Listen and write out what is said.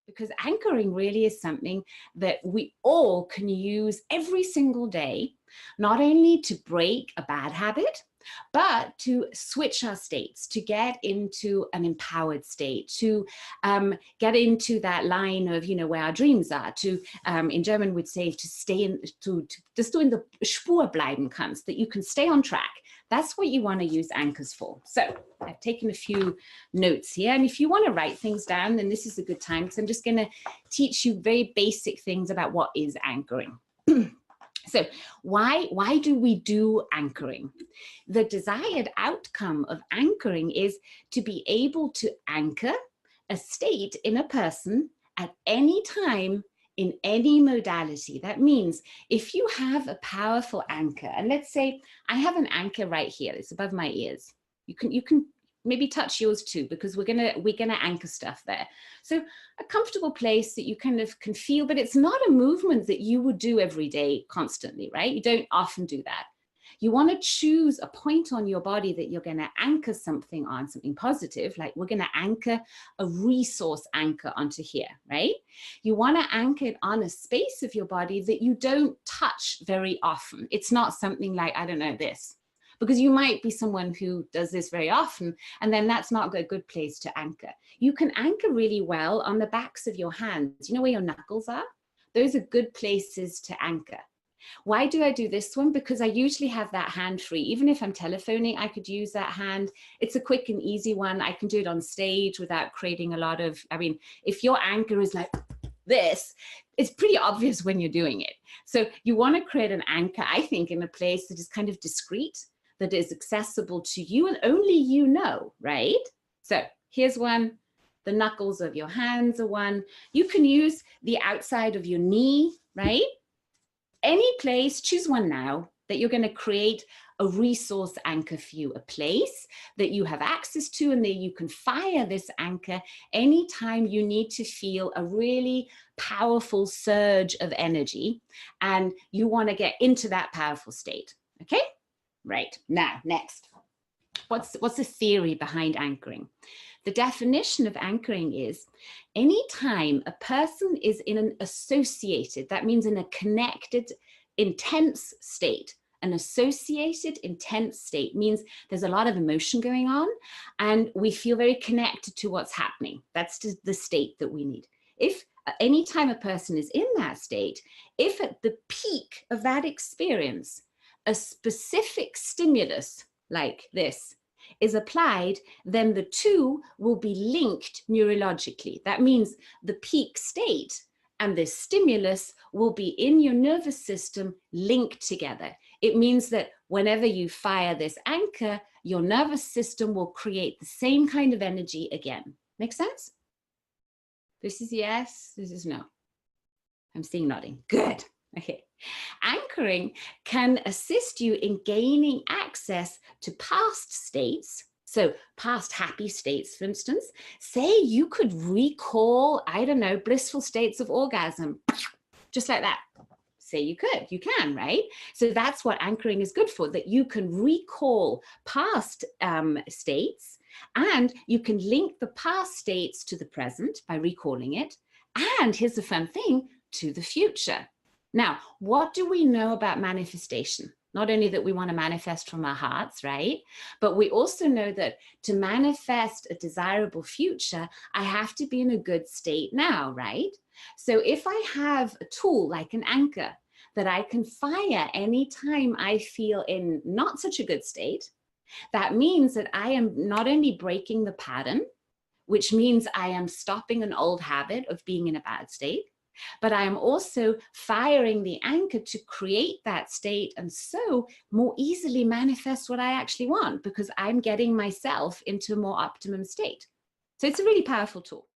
because anchoring really is something that we all can use every single day, not only to break a bad habit, but to switch our states, to get into an empowered state, to get into that line of, where our dreams are, to, in German we'd say, to stay in, dass du in the Spur bleiben kannst, that you can stay on track. That's what you want to use anchors for. So I've taken a few notes here, and if you want to write things down, then this is a good time, because I'm just going to teach you very basic things about what is anchoring. So why do we do anchoring? The desired outcome of anchoring is to be able to anchor a state in a person at any time in any modality. That means if you have a powerful anchor, and let's say I have an anchor right here, it's above my ears. You can maybe touch yours too, because we're gonna anchor stuff there. So a comfortable place that you kind of can feel, but it's not a movement that you would do every day constantly, right? You don't often do that. You want to choose a point on your body that you're going to anchor something on, something positive, like we're going to anchor a resource anchor onto here, right? You want to anchor it on a space of your body that you don't touch very often. It's not something like, I don't know, this. Because you might be someone who does this very often, and then that's not a good place to anchor. You can anchor really well on the backs of your hands. You know where your knuckles are? Those are good places to anchor. Why do I do this one? Because I usually have that hand free. Even if I'm telephoning, I could use that hand. It's a quick and easy one. I can do it on stage without creating a lot of, if your anchor is like this, it's pretty obvious when you're doing it. So you want to create an anchor, I think, in a place that is kind of discreet, that is accessible to you and only you know, right? So here's one. The knuckles of your hands are one. You can use the outside of your knee, right? Any place, choose one now, that you're going to create a resource anchor for you, a place that you have access to, and that you can fire this anchor anytime you need to feel a really powerful surge of energy and you want to get into that powerful state. Okay? Right. Now, next. What's the theory behind anchoring? The definition of anchoring is anytime a person is in an associated, that means in a connected, intense state. An associated, intense state means there's a lot of emotion going on and we feel very connected to what's happening. That's the state that we need. If anytime a person is in that state, if at the peak of that experience, a specific stimulus like this is applied, then the two will be linked neurologically. That means the peak state and the stimulus will be in your nervous system linked together. It means that whenever you fire this anchor, your nervous system will create the same kind of energy again. Make sense? This is yes, this is no. I'm seeing nodding. Good. Okay. Anchoring can assist you in gaining access to past states. So past happy states, for instance. Say you could recall, I don't know, blissful states of orgasm, just like that. Say you could, you can, right? So that's what anchoring is good for, that you can recall past states, and you can link the past states to the present by recalling it. And here's the fun thing, to the future. Now, what do we know about manifestation? Not only that we want to manifest from our hearts, right? But we also know that to manifest a desirable future, I have to be in a good state now, right? So if I have a tool like an anchor that I can fire anytime I feel in not such a good state, that means that I am not only breaking the pattern, which means I am stopping an old habit of being in a bad state, but I am also firing the anchor to create that state and so more easily manifest what I actually want, because I'm getting myself into a more optimum state. So it's a really powerful tool.